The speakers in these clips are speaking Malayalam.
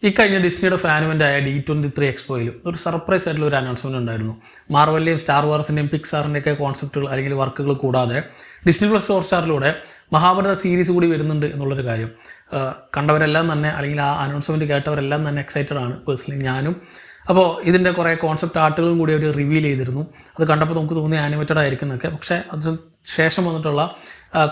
ഈ കഴിഞ്ഞ ഡിസ്നിയുടെ ഫാനുവൻ്റായ D23 എക്സ്പോയിൽ ഒരു സർപ്രൈസ് ആയിട്ടുള്ള ഒരു അനൗൺസ്മെൻറ്റ് ഉണ്ടായിരുന്നു. മാർവലിൻ്റെയും സ്റ്റാർ വാർസിൻ്റെയും പിക്സാറിൻ്റെയൊക്കെ കോൺസെപ്റ്റുകൾ അല്ലെങ്കിൽ വർക്കുകൾ കൂടാതെ ഡിസ്നി പ്ലസ് ഹോട്ട്സ്റ്റാറിലൂടെ മഹാഭാരത സീരീസ് കൂടി വരുന്നുണ്ട് എന്നുള്ളൊരു കാര്യം കണ്ടവരെല്ലാം തന്നെ അല്ലെങ്കിൽ ആ അനൗൺസ്മെൻറ്റ് കേട്ടവരെല്ലാം തന്നെ എക്സൈറ്റഡ് ആണ്. പേഴ്സണലി ഞാനും. അപ്പോൾ ഇതിൻ്റെ കുറേ കോൺസെപ്റ്റ് ആർട്ടുകളും കൂടി അവർ റിവീൽ ചെയ്തിരുന്നു. അത് കണ്ടപ്പോൾ നമുക്ക് തോന്നി ആനിമേറ്റഡ് ആയിരിക്കും എന്നൊക്കെ. പക്ഷേ അതിന് ശേഷം വന്നിട്ടുള്ള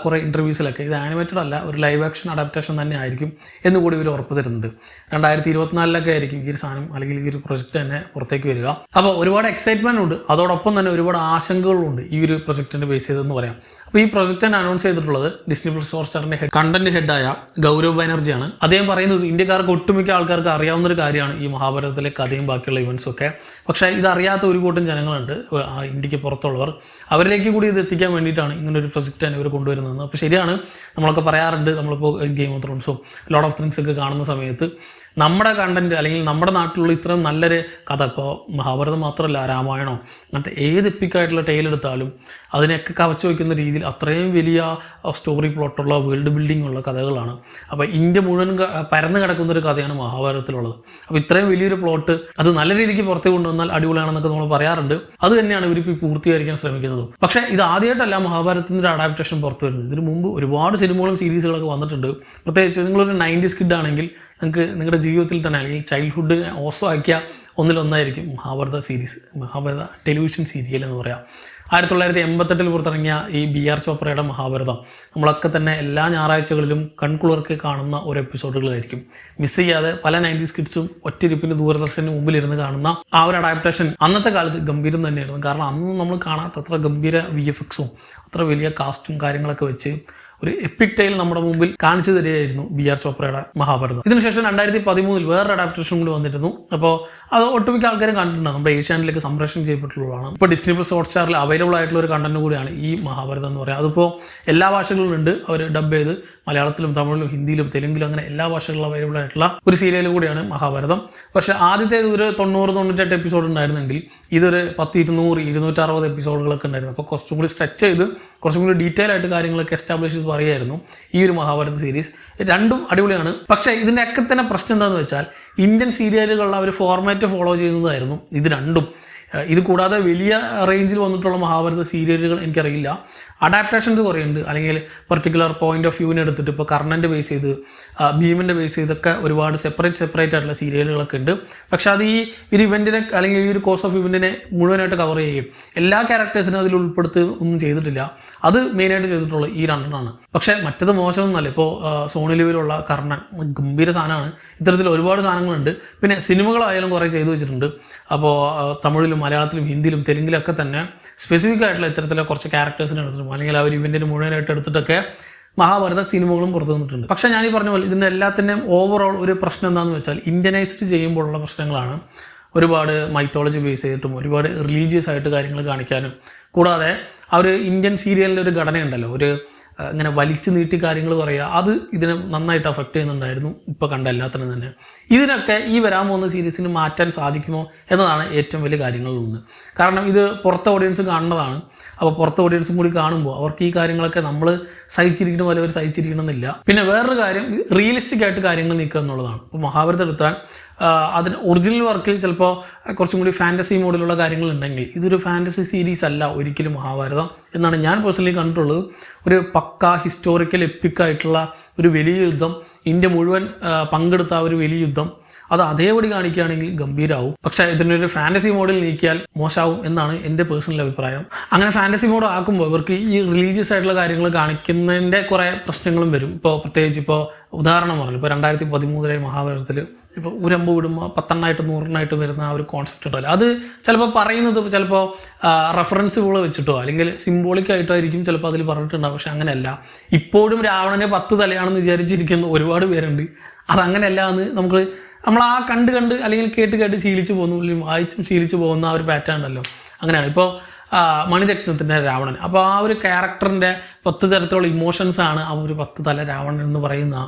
കുറേ ഇൻ്റർവ്യൂസിലൊക്കെ ഇത് ആനിമേറ്റഡ് അല്ല, ഒരു ലൈവ് ആക്ഷൻ അഡാപ്റ്റേഷൻ തന്നെ ആയിരിക്കും എന്നുകൂടി ഇവർ ഉറപ്പ് തരുന്നുണ്ട്. 2024 ആയിരിക്കും ഈ ഒരു സാധനം അല്ലെങ്കിൽ ഈ ഒരു പ്രൊജക്റ്റ് തന്നെ പുറത്തേക്ക് വരിക. അപ്പോൾ ഒരുപാട് എക്സൈറ്റ്മെൻ്റ് ഉണ്ട്, അതോടൊപ്പം തന്നെ ഒരുപാട് ആശങ്കകളുണ്ട് ഈ ഒരു പ്രൊജക്റ്റിൻ്റെ ബേസ് ചെയ്തെന്ന് പറയാം. അപ്പോൾ ഈ പ്രൊജക്റ്റ് തന്നെ അനൗൺസ് ചെയ്തിട്ടുള്ളത് ഡിസ്നി പ്ലസ് ഹോട്ട്സ്റ്റാറിൻ്റെ കണ്ടന്റ് ഹെഡായ ഗൗരവ് ബാനർജിയാണ്. അദ്ദേഹം പറയുന്നത് ഇന്ത്യക്കാർക്ക് ഒട്ടുമിക്ക ആൾക്കാർക്ക് അറിയാവുന്ന ഒരു കാര്യമാണ് ഈ മഹാഭാരതത്തിലെ കഥയും ബാക്കിയുള്ള ഇവൻസും ഒക്കെ. പക്ഷേ ഇതറിയാത്ത ഒരു കൂട്ടം ജനങ്ങളുണ്ട് ഇന്ത്യക്ക് പുറത്തുള്ളവർ. അവരിലേക്ക് കൂടി ഇത് എത്തിക്കാൻ വേണ്ടിയിട്ടാണ് ഇങ്ങനൊരു പ്രൊജക്റ്റ് തന്നെ ഇവർ കൊണ്ടുവരുന്നത്. അപ്പോൾ ശരിയാണ്, നമ്മളൊക്കെ പറയാറുണ്ട്, നമ്മളിപ്പോൾ ഗെയിം ഓഫ് ത്രോൺസും ലോർഡ് ഓഫ് തിങ്സ് ഒക്കെ കാണുന്ന സമയത്ത് നമ്മുടെ കണ്ടന്റ് അല്ലെങ്കിൽ നമ്മുടെ നാട്ടിലുള്ള ഇത്രയും നല്ലൊരു കഥ, ഇപ്പോൾ മഹാഭാരതം മാത്രമല്ല രാമായണോ അങ്ങനത്തെ ഏത് എപ്പിക്കായിട്ടുള്ള ടെയിൽ എടുത്താലും അതിനെയൊക്കെ കവച്ചു വയ്ക്കുന്ന രീതിയിൽ അത്രയും വലിയ സ്റ്റോറി പ്ലോട്ടുള്ള വേൾഡ് ബിൽഡിംഗ് ഉള്ള കഥകളാണ്. അപ്പോൾ ഇന്ത്യ മുഴുവൻ പരന്നു കിടക്കുന്നൊരു കഥയാണ് മഹാഭാരതത്തിലുള്ളത്. അപ്പോൾ ഇത്രയും വലിയൊരു പ്ലോട്ട് അത് നല്ല രീതിക്ക് പുറത്തേക്ക് കൊണ്ടുവന്നാൽ അടിപൊളിയാണെന്നൊക്കെ നമ്മൾ പറയാറുണ്ട്. അത് തന്നെയാണ് ഇവരിപ്പോൾ പൂർത്തീകരിക്കാൻ ശ്രമിക്കുന്നത്. പക്ഷേ ഇത് ആദ്യമായിട്ടല്ല മഹാഭാരതത്തിൻ്റെ ഒരു അഡാപ്റ്റേഷൻ പുറത്തു വരുന്നത്. ഇതിന് മുമ്പ് ഒരുപാട് സിനിമകളും സീരീസുകളൊക്കെ വന്നിട്ടുണ്ട്. പ്രത്യേകിച്ച് നിങ്ങളൊരു 90s കിഡ് ആണെങ്കിൽ നിങ്ങൾക്ക് നിങ്ങളുടെ ജീവിതത്തിൽ തന്നെ അല്ലെങ്കിൽ ചൈൽഡ്ഹുഡ് ഓസോ ആക്കിയ ഒന്നിലൊന്നായിരിക്കും Mahabharata series, Mahabharata television serial എന്ന് പറയാം. 1988 പുറത്തിറങ്ങിയ ഈ BR ചോപ്രയുടെ മഹാഭാരതം നമ്മളൊക്കെ തന്നെ എല്ലാ ഞായറാഴ്ചകളിലും കൺകുളിർക്ക് കാണുന്ന ഒരു എപ്പിസോഡുകളായിരിക്കും. മിസ് ചെയ്യാതെ പല 90s കിഡ്സും ഒറ്റയിരിപ്പിന് ദൂരദർശന് മുമ്പിലിരുന്ന് കാണുന്ന ആ ഒരു അഡാപ്റ്റേഷൻ അന്നത്തെ കാലത്ത് ഗംഭീരം തന്നെയായിരുന്നു. കാരണം അന്ന് നമ്മൾ കാണാത്തത്ര ഗംഭീര VFXും അത്ര വലിയ കാസ്റ്റും കാര്യങ്ങളൊക്കെ വെച്ച് ഒരു എപ്പിക് ടെയിൽ നമ്മുടെ മുമ്പിൽ കാണിച്ചു തരികയായിരുന്നു BR ചോപ്രയുടെ മഹാഭാരതം. ഇതിനുശേഷം 2013 വേറൊരു അഡാപ്റ്റേഷൻ കൂടി വന്നിരുന്നു. അപ്പോൾ അത് ഒട്ടുമിക്ക ആൾക്കാരും കണ്ടിട്ടുണ്ട്. നമ്മുടെ ഏഷ്യാനിലേക്ക് സംപ്രേഷണം ചെയ്യപ്പെട്ടുള്ളതാണ്. ഇപ്പോൾ ഡിസ്നി പ്ലസ് ഹോട്ട്സ്റ്റാറിൽ അവൈലബിൾ ആയിട്ടുള്ള ഒരു കണ്ടന്റ് കൂടിയാണ് ഈ മഹാഭാരതം എന്ന് പറയുന്നത്. അതിപ്പോൾ എല്ലാ ഭാഷകളിലും ഉണ്ട്. അവർ ഡബ് ചെയ്ത് മലയാളത്തിലും തമിഴിലും ഹിന്ദിയിലും തെലുങ്കിലും അങ്ങനെ എല്ലാ ഭാഷകളിലും അവൈലബിൾ ആയിട്ടുള്ള ഒരു സീരിയൽ കൂടിയാണ് മഹാഭാരതം. പക്ഷേ ആദ്യത്തേത് ഒരു 90-98 എപ്പിസോഡ് ഉണ്ടായിരുന്നെങ്കിൽ ഇതൊരു 10, 200, 260 എപ്പിസോഡുകളൊക്കെ ഉണ്ടായിരുന്നു. അപ്പോൾ കുറച്ചും കൂടി സ്ട്രെച്ച് ചെയ്ത് കുറച്ചും കൂടി ഡീറ്റെയിൽ ആയിട്ട് കാര്യങ്ങളൊക്കെ എസ്റ്റാബ്ലിഷ് ചെയ്ത് പറയുമായിരുന്നു ഈ ഒരു മഹാഭാരത സീരീസ്. രണ്ടും അടിപൊളിയാണ്. പക്ഷേ ഇതിൻ്റെ ഒക്കെ തന്നെ പ്രശ്നം എന്താണെന്ന് വെച്ചാൽ ഇന്ത്യൻ സീരിയലുകളുടെ ഒരു ഫോർമാറ്റ് ഫോളോ ചെയ്യുന്നതായിരുന്നു ഇത് രണ്ടും. ഇത് കൂടാതെ വലിയ റേഞ്ചിൽ വന്നിട്ടുള്ള മഹാഭാരത സീരിയലുകൾ എനിക്കറിയില്ല. അഡാപ്റ്റേഷൻസ് കുറേ ഉണ്ട്, അല്ലെങ്കിൽ പെർട്ടിക്കുലർ പോയിന്റ് ഓഫ് വ്യൂവിനെ എടുത്തിട്ട് ഇപ്പോൾ കർണൻ്റെ ബേസ് ചെയ്ത് ഭീമൻ്റെ ബേസ് ചെയ്തൊക്കെ ഒരുപാട് സെപ്പറേറ്റ് ആയിട്ടുള്ള സീരിയലുകളൊക്കെ ഉണ്ട്. പക്ഷെ അത് ഈ ഒരു ഇവൻറ്റിനെ അല്ലെങ്കിൽ ഈ ഒരു കോഴ്സ് ഓഫ് ഇവൻറ്റിനെ മുഴുവനായിട്ട് കവർ ചെയ്യുകയും എല്ലാ ക്യാരക്ടേഴ്സിനും അതിൽ ഉൾപ്പെടുത്തി ഒന്നും ചെയ്തിട്ടില്ല. അത് മെയിനായിട്ട് ചെയ്തിട്ടുള്ളത് ഈ രണ്ടെണ്ണമാണ്. പക്ഷേ മറ്റത് മോശമൊന്നുമല്ല. ഇപ്പോൾ സോണി ലിവിലുള്ള കർണൻ ഗംഭീര സാധനമാണ്. ഇത്തരത്തിൽ ഒരുപാട് സാധനങ്ങളുണ്ട്. പിന്നെ സിനിമകളായാലും കുറേ ചെയ്തു വെച്ചിട്ടുണ്ട്. അപ്പോൾ തമിഴിലും മലയാളത്തിലും ഹിന്ദിയിലും തെലുങ്കിലൊക്കെ തന്നെ സ്പെസിഫിക് ആയിട്ടുള്ള ഇത്തരത്തിലുള്ള കുറച്ച് ക്യാരക്ടേഴ്സിനെ എടുത്തിട്ടും അല്ലെങ്കിൽ ആ ഒരു ഇവൻറ്റിന് മുഴുവനായിട്ട് എടുത്തിട്ടൊക്കെ മഹാഭാരത സിനിമകളും പുറത്തു വന്നിട്ടുണ്ട്. പക്ഷേ ഞാൻ ഈ പറഞ്ഞ പോലെ ഇതിൻ്റെ എല്ലാത്തിൻ്റെയും ഓവറോൾ ഒരു പ്രശ്നം എന്താണെന്ന് വെച്ചാൽ ഇന്ത്യനൈസ്ഡ് ചെയ്യുമ്പോഴുള്ള പ്രശ്നങ്ങളാണ്. ഒരുപാട് മൈത്തോളജി ബേസ് ചെയ്തിട്ടും ഒരുപാട് റിലീജിയസ് ആയിട്ട് കാര്യങ്ങൾ കാണിക്കാനും കൂടാതെ ആ ഒരു ഇന്ത്യൻ സീരിയലിൻ്റെ ഒരു ഘടനയുണ്ടല്ലോ, ഒരു ഇങ്ങനെ വലിച്ചു നീട്ടി കാര്യങ്ങൾ പറയുക, അത് ഇതിനെ നന്നായിട്ട് അഫക്റ്റ് ചെയ്യുന്നുണ്ടായിരുന്നു ഇപ്പോൾ കണ്ട എല്ലാത്തിനും തന്നെ. ഇതിനൊക്കെ ഈ വരാൻ പോകുന്ന സീരീസിന് മാറ്റാൻ സാധിക്കുമോ എന്നതാണ് ഏറ്റവും വലിയ കാര്യങ്ങളിലൊന്ന്. കാരണം ഇത് പുറത്തെ ഓഡിയൻസ് കാണുന്നതാണ്. അപ്പോൾ പുറത്തെ ഓഡിയൻസും കൂടി കാണുമ്പോൾ അവർക്ക് ഈ കാര്യങ്ങളൊക്കെ നമ്മൾ സഹിച്ചിരിക്കണം പോലെ അവർ സഹിച്ചിരിക്കണമെന്നില്ല. പിന്നെ വേറൊരു കാര്യം, റിയലിസ്റ്റിക് ആയിട്ട് കാര്യങ്ങൾ നീക്കുക എന്നുള്ളതാണ്. ഇപ്പോൾ മഹാഭാരതം എടുത്താൽ അതിന് ഒറിജിനൽ വർക്കിൽ ചിലപ്പോൾ കുറച്ചും കൂടി ഫാൻറ്റസി മോഡിലുള്ള കാര്യങ്ങളുണ്ടെങ്കിൽ ഇതൊരു ഫാൻറ്റസി സീരീസ് അല്ല ഒരിക്കലും മഹാഭാരതം എന്നാണ് ഞാൻ പേഴ്സണലി കണ്ടിട്ടുള്ളത്. ഒരു പക്ക ഹിസ്റ്റോറിക്കൽ എപ്പിക്കായിട്ടുള്ള ഒരു വലിയ യുദ്ധം, ഇന്ത്യ മുഴുവൻ പങ്കെടുത്ത ഒരു വലിയ യുദ്ധം, അത് അതേപടി കാണിക്കുകയാണെങ്കിൽ ഗംഭീരമാവും. പക്ഷേ ഇതിനൊരു ഫാൻറ്റസി മോഡിൽ നീക്കിയാൽ മോശമാവും എന്നാണ് എൻ്റെ പേഴ്സണൽ അഭിപ്രായം. അങ്ങനെ ഫാൻറ്റസി മോഡ് ആക്കുമ്പോൾ ഇവർക്ക് ഈ റിലീജിയസ് ആയിട്ടുള്ള കാര്യങ്ങൾ കാണിക്കുന്നതിൻ്റെ കുറേ പ്രശ്നങ്ങളും വരും. ഇപ്പോൾ പ്രത്യേകിച്ച് ഇപ്പോൾ ഉദാഹരണം പറഞ്ഞു, ഇപ്പോൾ 2013 മഹാഭാരതത്തിൽ ഇപ്പോൾ ഉരമ്പ് വിടുമ്പോൾ 10 100 വരുന്ന ആ ഒരു കോൺസെപ്റ്റ് ഉണ്ടല്ലോ, അത് ചിലപ്പോൾ പറയുന്നത് ചിലപ്പോൾ റെഫറൻസുകൾ വെച്ചിട്ടോ അല്ലെങ്കിൽ സിംബോളിക് ആയിട്ടോ ആയിരിക്കും ചിലപ്പോൾ അതിൽ പറഞ്ഞിട്ടുണ്ടാകും. പക്ഷെ അങ്ങനെയല്ല. ഇപ്പോഴും രാവണനെ 10 തലയാണെന്ന് വിചാരിച്ചിരിക്കുന്ന ഒരുപാട് പേരുണ്ട്. അതങ്ങനെയല്ല എന്ന് നമ്മൾ ആ കണ്ട് അല്ലെങ്കിൽ കേട്ട് ശീലിച്ച് പോകുന്നു, അല്ലെങ്കിൽ വായിച്ചും ശീലിച്ച് പോകുന്ന ആ ഒരു പാറ്റേൺ ഉണ്ടല്ലോ, അങ്ങനെയാണ്. ഇപ്പോൾ മണിരത്നത്തിൻ്റെ രാവണൻ, അപ്പോൾ ആ ഒരു ക്യാരക്ടറിൻ്റെ 10 തരത്തിലുള്ള ഇമോഷൻസാണ് ആ ഒരു 10 തല രാവണൻ എന്ന് പറയുന്ന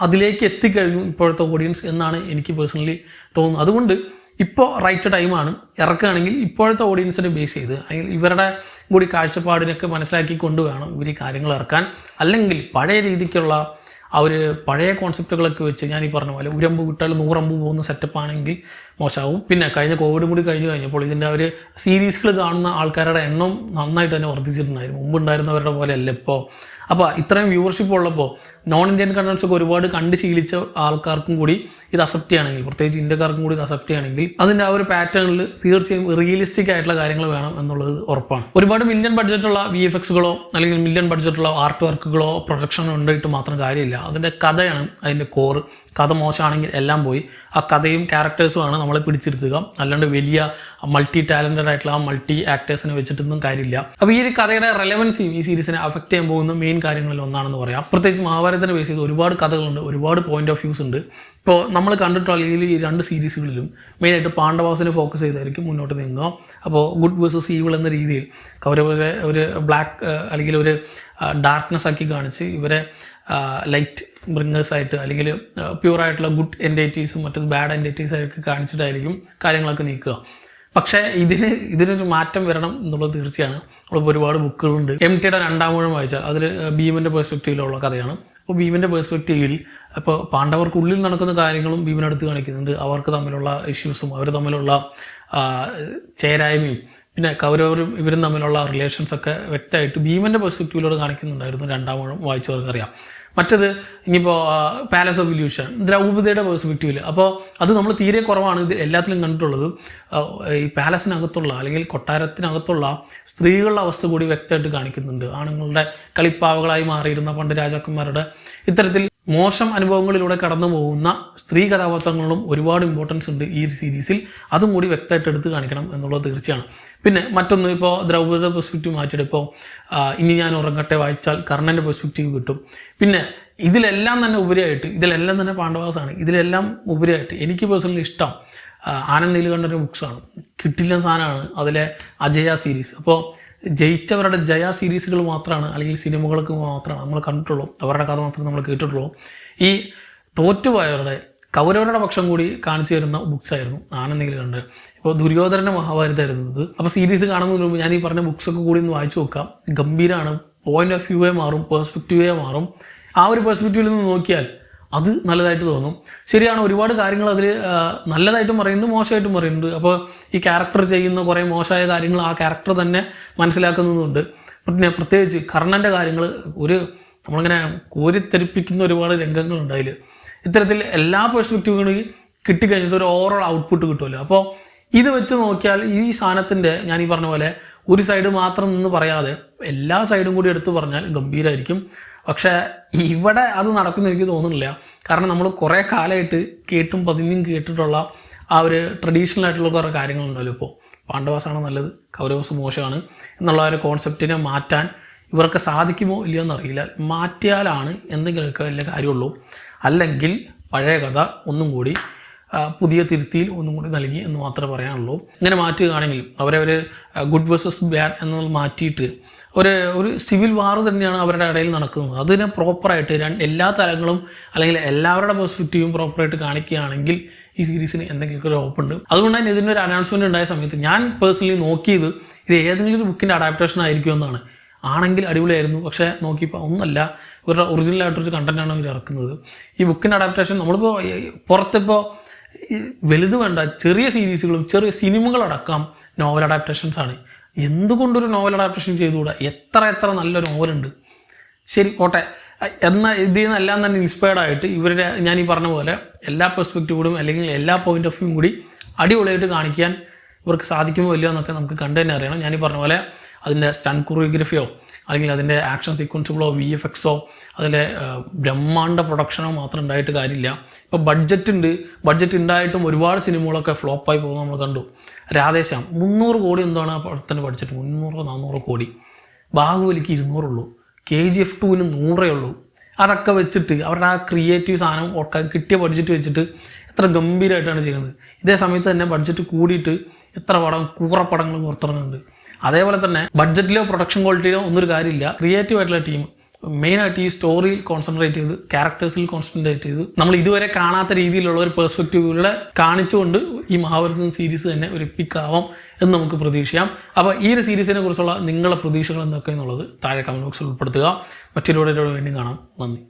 അതിലേക്ക് എത്തിക്കഴിഞ്ഞു ഇപ്പോഴത്തെ ഓഡിയൻസ് എന്നാണ് എനിക്ക് പേഴ്സണലി തോന്നുന്നത്. അതുകൊണ്ട് ഇപ്പോൾ റൈറ്റ് ടൈമാണ് ഇറക്കുകയാണെങ്കിൽ ഇപ്പോഴത്തെ ഓഡിയൻസിനെ ബേസ് ചെയ്ത് അല്ലെങ്കിൽ ഇവരുടെ കൂടി കാഴ്ചപ്പാടിനൊക്കെ മനസ്സിലാക്കിക്കൊണ്ട് വേണം ഇവർ ഈ കാര്യങ്ങൾ ഇറക്കാൻ. അല്ലെങ്കിൽ പഴയ രീതിക്കുള്ള അവർ പഴയ കോൺസെപ്റ്റുകളൊക്കെ വെച്ച് ഞാൻ ഈ പറഞ്ഞ പോലെ ഉരമ്പ് വിട്ടാൽ 100 അമ്പ് പോകുന്ന സെറ്റപ്പ് ആണെങ്കിൽ മോശമാവും. പിന്നെ കഴിഞ്ഞ കോവിഡും കൂടി കഴിഞ്ഞപ്പോൾ ഇതിൻ്റെ ഒരു സീരീസുകൾ കാണുന്ന ആൾക്കാരുടെ എണ്ണം നന്നായിട്ട് തന്നെ വർദ്ധിച്ചിട്ടുണ്ടായിരുന്നു. മുമ്പ് ഉണ്ടായിരുന്നവരുടെ പോലെ അല്ല ഇപ്പോൾ. അപ്പോൾ ഇത്രയും വ്യൂവർഷിപ്പ് ഉള്ളപ്പോൾ നോൺ ഇന്ത്യൻ കണ്ടൻസ് ഒക്കെ ഒരുപാട് കണ്ട് ശീലിച്ച ആൾക്കാർക്കും കൂടി ഇത് അക്സെപ്റ്റ് ചെയ്യുകയാണെങ്കിൽ, പ്രത്യേകിച്ച് ഇന്ത്യക്കാർക്കും കൂടി ഇത് അക്സെപ്റ്റ് ചെയ്യുകയാണെങ്കിൽ അതിൻ്റെ ആ ഒരു പാറ്റേണിൽ തീർച്ചയായും റിയലിസ്റ്റിക് ആയിട്ടുള്ള കാര്യങ്ങൾ വേണം എന്നുള്ളത് ഉറപ്പാണ്. ഒരുപാട് മില്യൺ ബഡ്ജറ്റുള്ള VFXകളോ അല്ലെങ്കിൽ മില്യൺ ബഡ്ജറ്റുള്ള ആർട്ട് വർക്കുകളോ പ്രൊഡക്ഷനോ ഉണ്ടായിട്ട് മാത്രം കാര്യമില്ല. അതിൻ്റെ കഥയാണ് അതിൻ്റെ കോറ്. കഥ മോശമാണെങ്കിൽ എല്ലാം പോയി. ആ കഥയും ക്യാരക്ടേഴ്സുമാണ് നമ്മളെ പിടിച്ചിരുത്തുക. അല്ലാണ്ട് വലിയ മൾട്ടി ടാലൻറ്റഡ് ആയിട്ടുള്ള ആ മൾട്ടി ആക്ടേഴ്സിനെ വെച്ചിട്ടൊന്നും കാര്യമില്ല. അപ്പോൾ ഈ ഒരു കഥയുടെ റെലവൻസിയും ഈ സീരീസിനെ അഫക്റ്റ് ചെയ്യാൻ പോകുന്ന മെയിൻ കാര്യങ്ങളിൽ ഒന്നാണെന്ന് പറയാം. പ്രത്യേകിച്ച് മഹാഭാരതത്തിനെ ബേസ് ചെയ്ത് ഒരുപാട് കഥകളുണ്ട്, ഒരുപാട് പോയിന്റ് ഓഫ് വ്യൂസ് ഉണ്ട്. ഇപ്പോൾ നമ്മൾ കണ്ടിട്ടുള്ള ഈ 2 സീരീസുകളിലും മെയിനായിട്ട് പാണ്ഡവാസിനെ ഫോക്കസ് ചെയ്തായിരിക്കും മുന്നോട്ട് നീങ്ങുക. അപ്പോൾ ഗുഡ് വേഴ്സസ് ഈവിൾ എന്ന രീതിയിൽ കൗരവരെ ഒരു ബ്ലാക്ക് അല്ലെങ്കിൽ ഒരു ഡാർക്ക്നെസ് ആക്കി കാണിച്ച് ഇവരെ ലൈറ്റ് ബ്രിങ്ങേഴ്സായിട്ട് അല്ലെങ്കിൽ പ്യൂറായിട്ടുള്ള ഗുഡ് എൻറ്റൈറ്റീസും മറ്റത് ബാഡ് എൻറ്റൈറ്റീസായിട്ട് കാണിച്ചിട്ടായിരിക്കും കാര്യങ്ങളൊക്കെ നീക്കുക. പക്ഷേ ഇതിനൊരു മാറ്റം വരണം എന്നുള്ളത് തീർച്ചയാണ്. നമ്മളിപ്പോൾ ഒരുപാട് ബുക്കുകളുണ്ട്. MTയുടെ 2ാം ഊഴം വായിച്ചാൽ അതിൽ ഭീമൻ്റെ പെർസ്പെക്റ്റീവിലുള്ള കഥയാണ്. അപ്പോൾ ഭീമൻ്റെ പെർസ്പെക്റ്റീവിൽ ഇപ്പോൾ പാണ്ഡവർക്കുള്ളിൽ നടക്കുന്ന കാര്യങ്ങളും ഭീമനെടുത്ത് കാണിക്കുന്നുണ്ട്. അവർക്ക് തമ്മിലുള്ള ഇഷ്യൂസും അവർ തമ്മിലുള്ള ചേരായ്മയും പിന്നെ കൗരവരും ഇവരും തമ്മിലുള്ള റിലേഷൻസൊക്കെ വ്യക്തമായിട്ട് ഭീമൻ്റെ പെർസ്പെക്റ്റീവിലൂടെ കാണിക്കുന്നുണ്ടായിരുന്നു 2ാം ഊഴം വായിച്ചവർക്കറിയാം. മറ്റത് ഇനിയിപ്പോൾ പാലസ് ഓഫ് ഇല്യൂഷൻ ദ്രൗപദിയുടെ പെർസ്പെക്റ്റീവിൽ. അപ്പോൾ അത് നമ്മൾ തീരെ കുറവാണ് ഇത് എല്ലാത്തിലും കണ്ടിട്ടുള്ളത്. ഈ പാലസിനകത്തുള്ള അല്ലെങ്കിൽ കൊട്ടാരത്തിനകത്തുള്ള സ്ത്രീകളുടെ അവസ്ഥ കൂടി വ്യക്തമായിട്ട് കാണിക്കുന്നുണ്ട്. ആണുങ്ങളുടെ കളിപ്പാവകളായി മാറിയിരുന്ന പണ്ട് രാജാക്കന്മാരുടെ ഇത്തരത്തിൽ മോശം അനുഭവങ്ങളിലൂടെ കടന്നു പോകുന്ന സ്ത്രീ കഥാപാത്രങ്ങളും ഒരുപാട് ഇമ്പോർട്ടൻസ് ഉണ്ട് ഈ ഒരു സീരീസിൽ. അതും കൂടി വ്യക്തമായിട്ട് എടുത്ത് കാണിക്കണം എന്നുള്ളത് തീർച്ചയാണ്. പിന്നെ മറ്റൊന്ന്, ഇപ്പോൾ ദ്രൗപദിയുടെ പെർസ്പെക്റ്റീവ് മാറ്റിയിട്ട് ഇപ്പോൾ ഇനി ഞാൻ ഉറങ്ങട്ടെ വായിച്ചാൽ കർണൻ്റെ പെർസ്പെക്റ്റീവ് കിട്ടും. പിന്നെ ഇതിലെല്ലാം തന്നെ പാണ്ഡവാസാണ്. ഇതിലെല്ലാം ഉപരിയായിട്ട് എനിക്ക് പേഴ്സണലി ഇഷ്ടം ആനന്ദ് നീലകണ്ഠൻ്റെ ബുക്സാണ്. കിട്ടില്ല സാധനമാണ് അതിലെ അജയ സീരീസ്. അപ്പോൾ ജയിച്ചവരുടെ ജയ സീരീസുകൾ മാത്രമാണ് അല്ലെങ്കിൽ സിനിമകൾക്ക് മാത്രമാണ് നമ്മൾ കണ്ടിട്ടുള്ളൂ, അവരുടെ കഥ മാത്രമേ നമ്മൾ കേട്ടിട്ടുള്ളൂ. ഈ തോറ്റുപോയവരുടെ കൗരവരുടെ പക്ഷം കൂടി കാണിച്ചു തരുന്ന ബുക്സായിരുന്നു ആനന്ദ് നീലകണ്ഠൻ. ഇപ്പോൾ ദുര്യോധനൻ്റെ മഹാഭാരതമായിരുന്നു ഇത്. അപ്പോൾ സീരീസ് കാണുന്നതിന് മുമ്പ് ഞാൻ ഈ പറഞ്ഞ ബുക്സൊക്കെ കൂടി ഒന്ന് വായിച്ചു നോക്കാം. ഗംഭീരമാണ്. പോയിന്റ് ഓഫ് വ്യൂവേ മാറും, പേഴ്സ്പെക്റ്റീവേ മാറും. ആ ഒരു പേഴ്സ്പെക്റ്റീവിൽ നിന്ന് നോക്കിയാൽ അത് നല്ലതായിട്ട് തോന്നും. ശരിയാണ്, ഒരുപാട് കാര്യങ്ങൾ അതിൽ നല്ലതായിട്ടും പറയുന്നുണ്ട്, മോശമായിട്ടും പറയുന്നുണ്ട്. അപ്പോൾ ഈ ക്യാരക്ടർ ചെയ്യുന്ന കുറേ മോശമായ കാര്യങ്ങൾ ആ ക്യാരക്ടർ തന്നെ മനസ്സിലാക്കുന്നതുണ്ട്. പിന്നെ പ്രത്യേകിച്ച് കർണൻ്റെ കാര്യങ്ങൾ നമ്മളിങ്ങനെ കോരിത്തെരിപ്പിക്കുന്ന ഒരുപാട് രംഗങ്ങളുണ്ട് അതിൽ. ഇത്തരത്തിൽ എല്ലാ പെർസ്പെക്റ്റീവുകളും കിട്ടിക്കഴിഞ്ഞിട്ട് ഒരു ഓവറോൾ ഔട്ട്പുട്ട് കിട്ടുമല്ലോ. അപ്പോൾ ഇത് വെച്ച് നോക്കിയാൽ ഈ സാധനത്തിൻ്റെ ഞാൻ ഈ പറഞ്ഞ പോലെ ഒരു സൈഡ് മാത്രം നിന്ന് പറയാതെ എല്ലാ സൈഡും കൂടി എടുത്ത് പറഞ്ഞാൽ ഗംഭീരമായിരിക്കും. പക്ഷേ ഇവിടെ അത് നടക്കുമെന്ന് എനിക്ക് തോന്നുന്നില്ല. കാരണം നമ്മൾ കുറേ കാലമായിട്ട് കേട്ടും പതിഞ്ഞും കേട്ടിട്ടുള്ള ആ ഒരു ട്രഡീഷണൽ ആയിട്ടുള്ള കുറേ കാര്യങ്ങളുണ്ടല്ലോ. ഇപ്പോൾ പാണ്ഡവാസാണ് നല്ലത്, കൗരവസ് മോശമാണ് എന്നുള്ള ഒരു കോൺസെപ്റ്റിനെ മാറ്റാൻ ഇവർക്ക് സാധിക്കുമോ ഇല്ലയോ എന്നറിയില്ല. മാറ്റിയാലാണ് എന്തെങ്കിലുമൊക്കെ വലിയ കാര്യമുള്ളൂ. അല്ലെങ്കിൽ പഴയ കഥ ഒന്നും കൂടി പുതിയ തിരുത്തിയിൽ ഒന്നും കൂടി നൽകി എന്ന് മാത്രമേ പറയാനുള്ളൂ. ഇങ്ങനെ മാറ്റുകയാണെങ്കിൽ അവരെ ഒരു ഗുഡ് വേഴ്സസ് ബാഡ് എന്നത് മാറ്റിയിട്ട് ഒരു സിവിൽ വാർ തന്നെയാണ് അവരുടെ ഇടയിൽ നടക്കുന്നത്. അതിനെ പ്രോപ്പറായിട്ട് എല്ലാ തലങ്ങളും അല്ലെങ്കിൽ എല്ലാവരുടെ പെർസ്പെക്റ്റീവും പ്രോപ്പറായിട്ട് കാണിക്കുകയാണെങ്കിൽ ഈ സീരീസിന് എന്തെങ്കിലുമൊക്കെ ഒരു ഹോപ്പുണ്ട്. അതുകൊണ്ട് തന്നെ ഇതിനൊരു അനൗൺസ്മെൻറ്റ് ഉണ്ടായ സമയത്ത് ഞാൻ പേഴ്സണലി നോക്കിയത് ഇത് ഏതെങ്കിലും ഒരു ബുക്കിൻ്റെ അഡാപ്റ്റേഷൻ ആയിരിക്കും എന്നാണ്. ആണെങ്കിൽ അടിപൊളിയായിരുന്നു. പക്ഷേ നോക്കിയപ്പോൾ ഒന്നല്ല, ഇവരുടെ ഒറിജിനലായിട്ടൊരു കണ്ടൻറ്റാണ് ഇവർ ഇറക്കുന്നത്. ഈ ബുക്കിൻ്റെ അഡാപ്റ്റേഷൻ നമ്മളിപ്പോൾ പുറത്തിപ്പോൾ വലുത് വേണ്ട, ചെറിയ സീരീസുകളും ചെറിയ സിനിമകളടക്കം നോവൽ അഡാപ്റ്റേഷൻസാണ്. എന്തുകൊണ്ടൊരു നോവൽ അഡാപ്റ്റേഷൻ ചെയ്തുകൂടാ? എത്ര നല്ല നോവലുണ്ട്. ശരി പോട്ടെ, എന്നാൽ ഇതിൽ നിന്നെല്ലാം തന്നെ ഇൻസ്പയർഡ് ആയിട്ട് ഇവരുടെ ഞാൻ ഈ പറഞ്ഞ പോലെ എല്ലാ പെർസ്പെക്റ്റീവോടും അല്ലെങ്കിൽ എല്ലാ പോയിന്റ് ഓഫ് വ്യൂവും കൂടി അടിപൊളിയായിട്ട് കാണിക്കാൻ ഇവർക്ക് സാധിക്കുമോ ഇല്ലയോ എന്നൊക്കെ നമുക്ക് കണ്ടു തന്നെ അറിയണം. ഞാൻ ഈ പറഞ്ഞ പോലെ അതിൻ്റെ സ്റ്റണ്ട് കൊറിയോഗ്രഫിയോ അല്ലെങ്കിൽ അതിൻ്റെ ആക്ഷൻ സീക്വൻസുകളോ VFXോ അതിലെ ബ്രഹ്മാണ്ഡ പ്രൊഡക്ഷനോ മാത്രം ഉണ്ടായിട്ട് കാര്യമില്ല. ഇപ്പോൾ ബഡ്ജറ്റ് ഉണ്ടായിട്ടും ഒരുപാട് സിനിമകളൊക്കെ ഫ്ലോപ്പായി പോകുന്നത് നമ്മൾ കണ്ടു. രാധേശ്യാം 300 കോടി എന്താണ് ആ പടത്തിൻ്റെ ബഡ്ജറ്റ്, 300-400 കോടി. ബാഹുബലിക്ക് 200 ഉള്ളൂ, KGF 2-ന് 100 ഉള്ളൂ. അതൊക്കെ വെച്ചിട്ട് അവരുടെ ആ ക്രിയേറ്റീവ് സാധനം കിട്ടിയ ബഡ്ജറ്റ് വെച്ചിട്ട് എത്ര ഗംഭീരമായിട്ടാണ് ചെയ്യുന്നത്. ഇതേ സമയത്ത് തന്നെ ബഡ്ജറ്റ് കൂടിയിട്ട് എത്ര കൂറപ്പടങ്ങൾ പുറത്തിറങ്ങുന്നുണ്ട്. അതേപോലെ തന്നെ ബഡ്ജറ്റിലോ പ്രൊഡക്ഷൻ ക്വാളിറ്റിയിലോ ഒന്നൊരു കാര്യമില്ല. ക്രിയേറ്റീവ് ആയിട്ടുള്ള ടീം മെയിനായിട്ട് ഈ സ്റ്റോറിയിൽ കോൺസെൻട്രേറ്റ് ചെയ്ത് ക്യാരക്ടേഴ്സിൽ കോൺസെൻട്രേറ്റ് ചെയ്ത് നമ്മൾ ഇതുവരെ കാണാത്ത രീതിയിലുള്ള ഒരു പെർസ്പെക്റ്റീവിലൂടെ കാണിച്ചുകൊണ്ട് ഈ മഹാഭാരതം സീരീസ് തന്നെ ഒരു എപ്പിക്കാവാം എന്ന് നമുക്ക് പ്രതീക്ഷിക്കാം. അപ്പോൾ ഈ ഒരു സീരീസിനെ കുറിച്ചുള്ള നിങ്ങളുടെ പ്രതീക്ഷകൾ എന്തൊക്കെ എന്നുള്ളത് താഴെ കമന്റ് ബോക്സിൽ ഉൾപ്പെടുത്തുക. മറ്റൊരു വീഡിയോയോട് വീണ്ടും കാണാം. നന്ദി.